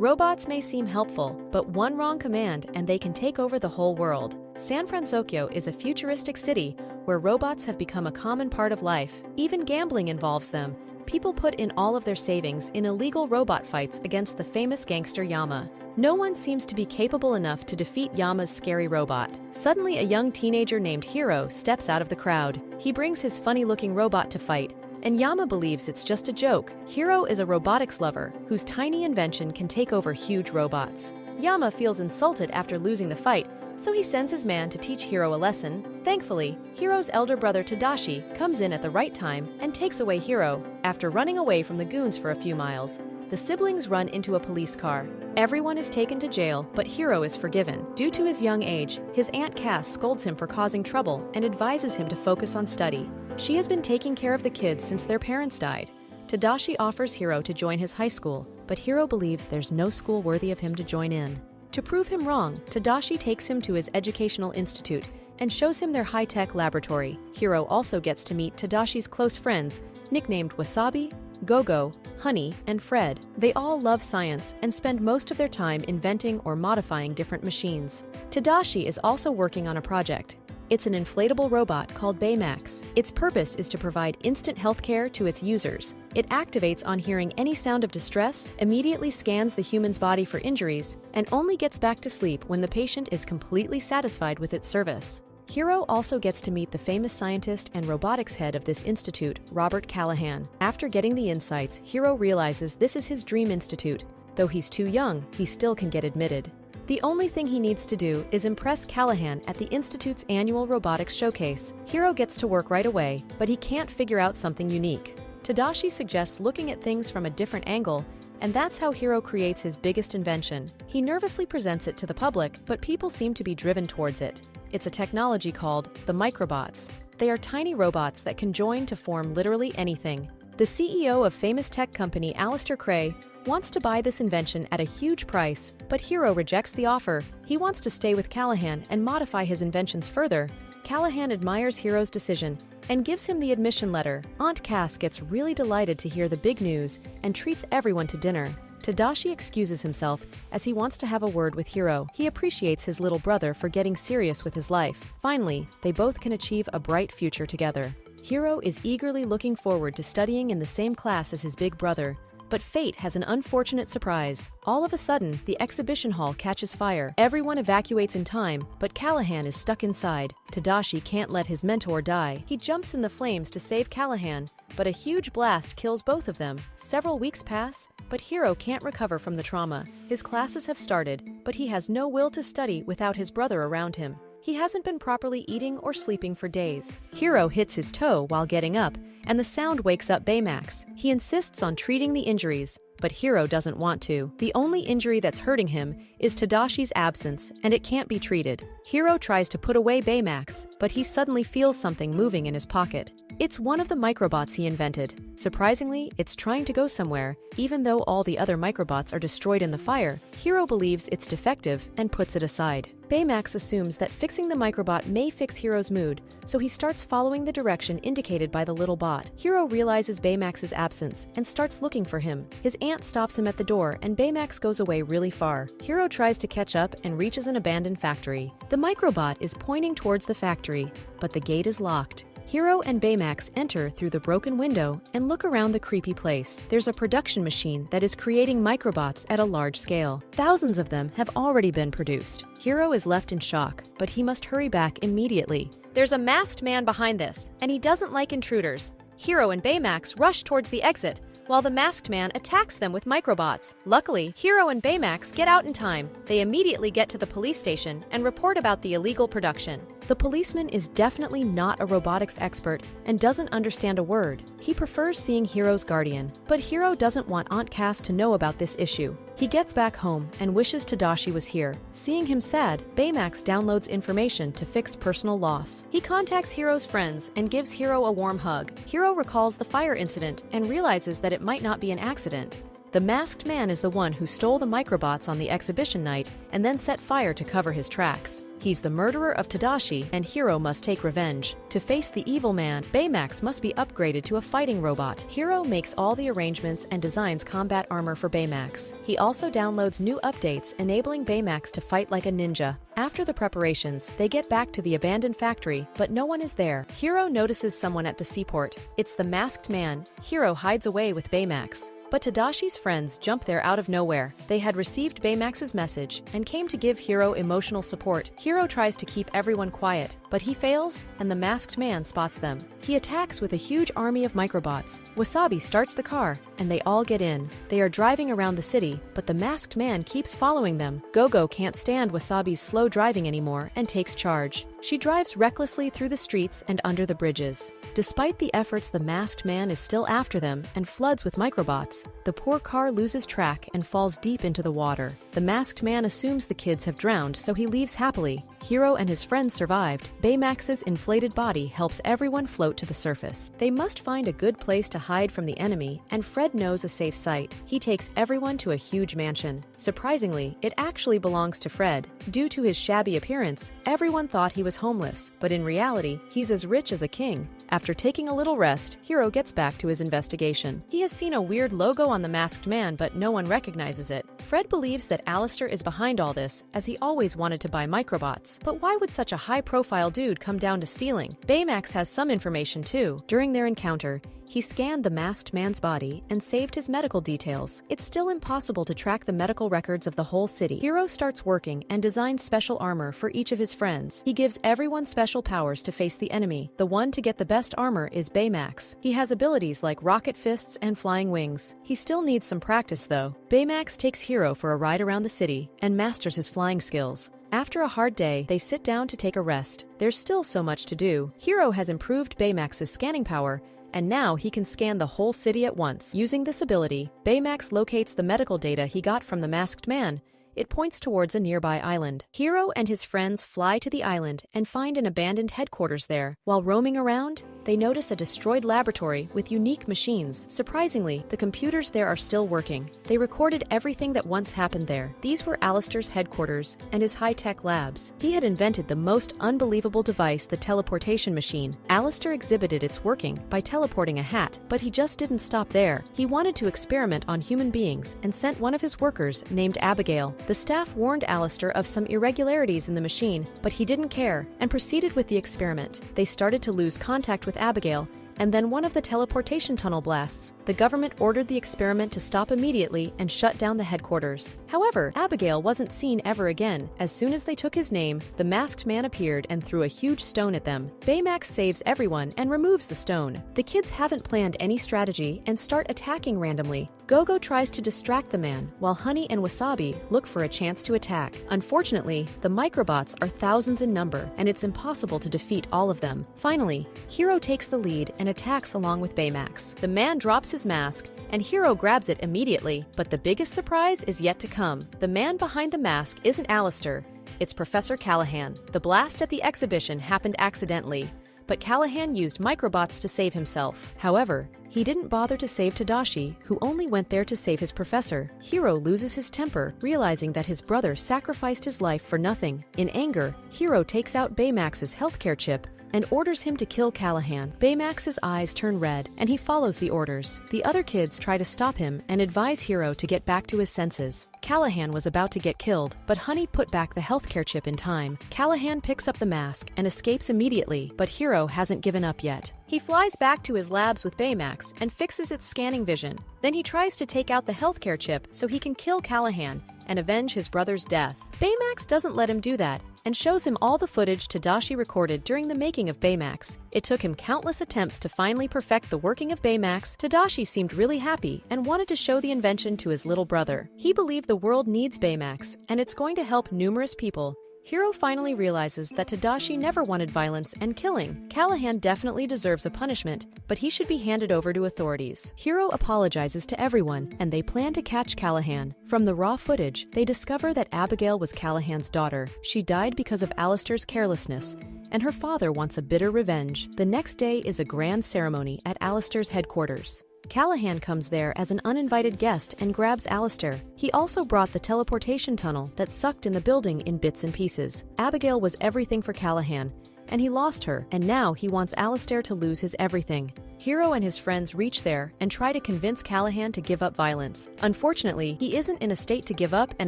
Robots may seem helpful, but one wrong command and they can take over the whole world. San Francisco is a futuristic city where robots have become a common part of life. Even gambling involves them. People put in all of their savings in illegal robot fights against the famous gangster Yama. No one seems to be capable enough to defeat Yama's scary robot. Suddenly, a young teenager named Hiro steps out of the crowd. He brings his funny-looking robot to fight, and Yama believes it's just a joke. Hiro is a robotics lover whose tiny invention can take over huge robots. Yama feels insulted after losing the fight, so he sends his man to teach Hiro a lesson. Thankfully, Hiro's elder brother Tadashi comes in at the right time and takes away Hiro. After running away from the goons for a few miles, the siblings run into a police car. Everyone is taken to jail, but Hiro is forgiven. Due to his young age, his Aunt Cass scolds him for causing trouble and advises him to focus on study. She has been taking care of the kids since their parents died. Tadashi offers Hiro to join his high school, but Hiro believes there's no school worthy of him to join in. To prove him wrong, Tadashi takes him to his educational institute and shows him their high-tech laboratory. Hiro also gets to meet Tadashi's close friends, nicknamed Wasabi, Gogo, Honey, and Fred. They all love science and spend most of their time inventing or modifying different machines. Tadashi is also working on a project. It's an inflatable robot called Baymax. Its purpose is to provide instant healthcare to its users. It activates on hearing any sound of distress, immediately scans the human's body for injuries, and only gets back to sleep when the patient is completely satisfied with its service. Hiro also gets to meet the famous scientist and robotics head of this institute, Robert Callahan. After getting the insights, Hiro realizes this is his dream institute. Though he's too young, he still can get admitted. The only thing he needs to do is impress Callahan at the Institute's annual robotics showcase. Hiro gets to work right away, but he can't figure out something unique. Tadashi suggests looking at things from a different angle, and that's how Hiro creates his biggest invention. He nervously presents it to the public, but people seem to be driven towards it. It's a technology called the microbots. They are tiny robots that can join to form literally anything. The CEO of famous tech company Alistair Cray wants to buy this invention at a huge price, but Hiro rejects the offer. He wants to stay with Callahan and modify his inventions further. Callahan admires Hiro's decision and gives him the admission letter. Aunt Cass gets really delighted to hear the big news and treats everyone to dinner. Tadashi excuses himself as he wants to have a word with Hiro. He appreciates his little brother for getting serious with his life. Finally, they both can achieve a bright future together. Hiro is eagerly looking forward to studying in the same class as his big brother, but fate has an unfortunate surprise. All of a sudden, the exhibition hall catches fire. Everyone evacuates in time, but Callahan is stuck inside. Tadashi can't let his mentor die. He jumps in the flames to save Callahan, but a huge blast kills both of them. Several weeks pass, but Hiro can't recover from the trauma. His classes have started, but he has no will to study without his brother around him. He hasn't been properly eating or sleeping for days. Hiro hits his toe while getting up, and the sound wakes up Baymax. He insists on treating the injuries, but Hiro doesn't want to. The only injury that's hurting him is Tadashi's absence, and it can't be treated. Hiro tries to put away Baymax, but he suddenly feels something moving in his pocket. It's one of the microbots he invented. Surprisingly, it's trying to go somewhere. Even though all the other microbots are destroyed in the fire, Hiro believes it's defective and puts it aside. Baymax assumes that fixing the microbot may fix Hiro's mood, so he starts following the direction indicated by the little bot. Hiro realizes Baymax's absence and starts looking for him. His aunt stops him at the door and Baymax goes away really far. Hiro tries to catch up and reaches an abandoned factory. The microbot is pointing towards the factory, but the gate is locked. Hiro and Baymax enter through the broken window and look around the creepy place. There's a production machine that is creating microbots at a large scale. Thousands of them have already been produced. Hiro is left in shock, but he must hurry back immediately. There's a masked man behind this, and he doesn't like intruders. Hiro and Baymax rush towards the exit, while the masked man attacks them with microbots. Luckily, Hiro and Baymax get out in time. They immediately get to the police station and report about the illegal production. The policeman is definitely not a robotics expert and doesn't understand a word. He prefers seeing Hiro's guardian, but Hiro doesn't want Aunt Cass to know about this issue. He gets back home and wishes Tadashi was here. Seeing him sad, Baymax downloads information to fix personal loss. He contacts Hiro's friends and gives Hiro a warm hug. Hiro recalls the fire incident and realizes that it might not be an accident. The masked man is the one who stole the microbots on the exhibition night and then set fire to cover his tracks. He's the murderer of Tadashi, and Hiro must take revenge. To face the evil man, Baymax must be upgraded to a fighting robot. Hiro makes all the arrangements and designs combat armor for Baymax. He also downloads new updates, enabling Baymax to fight like a ninja. After the preparations, they get back to the abandoned factory, but no one is there. Hiro notices someone at the seaport. It's the masked man. Hiro hides away with Baymax. But Tadashi's friends jump there out of nowhere. They had received Baymax's message and came to give Hiro emotional support. Hiro tries to keep everyone quiet, but he fails, and the masked man spots them. He attacks with a huge army of microbots. Wasabi starts the car, and they all get in. They are driving around the city, but the masked man keeps following them. Gogo can't stand Wasabi's slow driving anymore and takes charge. She drives recklessly through the streets and under the bridges. Despite the efforts, the masked man is still after them and floods with microbots. The poor car loses track and falls deep into the water. The masked man assumes the kids have drowned, so he leaves happily. Hiro and his friends survived. Baymax's inflated body helps everyone float to the surface. They must find a good place to hide from the enemy, and Fred knows a safe site. He takes everyone to a huge mansion. Surprisingly, it actually belongs to Fred. Due to his shabby appearance, everyone thought he was homeless, but in reality, he's as rich as a king. After taking a little rest, Hiro gets back to his investigation. He has seen a weird logo on the masked man, but no one recognizes it. Fred believes that Alistair is behind all this, as he always wanted to buy microbots. But why would such a high-profile dude come down to stealing? Baymax has some information too. During their encounter, he scanned the masked man's body and saved his medical details. It's still impossible to track the medical records of the whole city. Hiro starts working and designs special armor for each of his friends. He gives everyone special powers to face the enemy. The one to get the best armor is Baymax. He has abilities like rocket fists and flying wings. He still needs some practice though. Baymax takes Hiro for a ride around the city and masters his flying skills. After a hard day, they sit down to take a rest. There's still so much to do. Hiro has improved Baymax's scanning power, and now he can scan the whole city at once. Using this ability, Baymax locates the medical data he got from the masked man. It points towards a nearby island. Hiro and his friends fly to the island and find an abandoned headquarters there. While roaming around, they notice a destroyed laboratory with unique machines. Surprisingly, the computers there are still working. They recorded everything that once happened there. These were Alistair's headquarters and his high-tech labs. He had invented the most unbelievable device, the teleportation machine. Alistair exhibited its working by teleporting a hat, but he just didn't stop there. He wanted to experiment on human beings and sent one of his workers, named Abigail. The staff warned Alistair of some irregularities in the machine, but he didn't care and proceeded with the experiment. They started to lose contact with Abigail, and then one of the teleportation tunnel blasts. The government ordered the experiment to stop immediately and shut down the headquarters. However, Abigail wasn't seen ever again. As soon as they took his name, the masked man appeared and threw a huge stone at them. Baymax saves everyone and removes the stone. The kids haven't planned any strategy and start attacking randomly. Gogo tries to distract the man, while Honey and Wasabi look for a chance to attack. Unfortunately, the microbots are thousands in number, and it's impossible to defeat all of them. Finally, Hiro takes the lead and attacks along with Baymax. The man drops his mask, and Hiro grabs it immediately, but the biggest surprise is yet to come. The man behind the mask isn't Alistair, it's Professor Callahan. The blast at the exhibition happened accidentally, but Callahan used microbots to save himself. However, he didn't bother to save Tadashi, who only went there to save his professor. Hiro loses his temper, realizing that his brother sacrificed his life for nothing. In anger, Hiro takes out Baymax's healthcare chip and orders him to kill Callahan. Baymax's eyes turn red, and he follows the orders. The other kids try to stop him and advise Hiro to get back to his senses. Callahan was about to get killed, but Honey put back the healthcare chip in time. Callahan picks up the mask and escapes immediately, but Hiro hasn't given up yet. He flies back to his labs with Baymax and fixes its scanning vision. Then he tries to take out the healthcare chip so he can kill Callahan and avenge his brother's death. Baymax doesn't let him do that and shows him all the footage Tadashi recorded during the making of Baymax. It took him countless attempts to finally perfect the working of Baymax. Tadashi seemed really happy and wanted to show the invention to his little brother. He believed the world needs Baymax, and it's going to help numerous people. Hiro finally realizes that Tadashi never wanted violence and killing. Callahan definitely deserves a punishment, but he should be handed over to authorities. Hiro apologizes to everyone, and they plan to catch Callahan. From the raw footage, they discover that Abigail was Callahan's daughter. She died because of Alistair's carelessness, and her father wants a bitter revenge. The next day is a grand ceremony at Alistair's headquarters. Callahan comes there as an uninvited guest and grabs Alistair. He also brought the teleportation tunnel that sucked in the building in bits and pieces. Abigail was everything for Callahan, and he lost her, and now he wants Alistair to lose his everything. Hero and his friends reach there and try to convince Callahan to give up violence. Unfortunately, he isn't in a state to give up and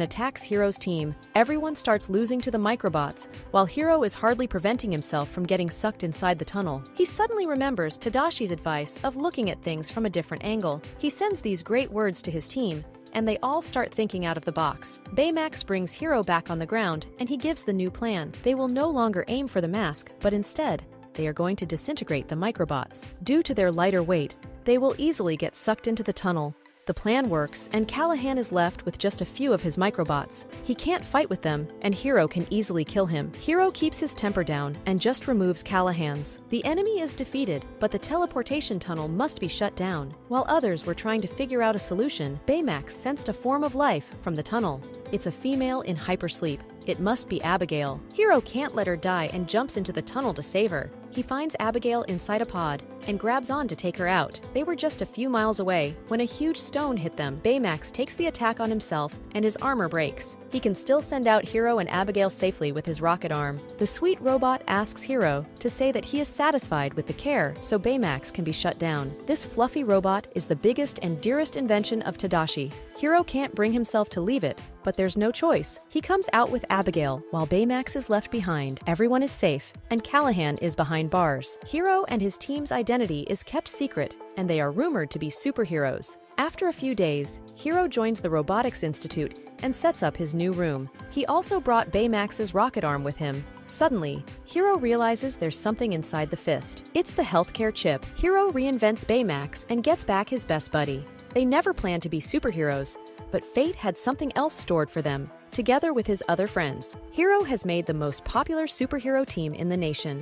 attacks Hero's team. Everyone starts losing to the microbots, while Hero is hardly preventing himself from getting sucked inside the tunnel. He suddenly remembers Tadashi's advice of looking at things from a different angle. He sends these great words to his team, and they all start thinking out of the box. Baymax brings Hero back on the ground, and he gives the new plan. They will no longer aim for the mask, but instead, they are going to disintegrate the microbots. Due to their lighter weight, they will easily get sucked into the tunnel. The plan works, and Callahan is left with just a few of his microbots. He can't fight with them, and Hero can easily kill him. Hero keeps his temper down and just removes Callahan's. The enemy is defeated, but the teleportation tunnel must be shut down. While others were trying to figure out a solution, Baymax sensed a form of life from the tunnel. It's a female in hypersleep. It must be Abigail. Hero can't let her die and jumps into the tunnel to save her. He finds Abigail inside a pod and grabs on to take her out. They were just a few miles away when a huge stone hit them. Baymax takes the attack on himself and his armor breaks. He can still send out Hero and Abigail safely with his rocket arm. The sweet robot asks Hero to say that he is satisfied with the care so Baymax can be shut down. This fluffy robot is the biggest and dearest invention of Tadashi. Hero can't bring himself to leave it, but there's no choice. He comes out with Abigail while Baymax is left behind. Everyone is safe, and Callahan is behind bars. Hero and his team's identity is kept secret, and they are rumored to be superheroes. After a few days, Hero joins the Robotics Institute and sets up his new room. He also brought Baymax's rocket arm with him. Suddenly, Hero realizes there's something inside the fist. It's the healthcare chip. Hero reinvents Baymax and gets back his best buddy. They never planned to be superheroes, but fate had something else stored for them. Together with his other friends, Hero has made the most popular superhero team in the nation.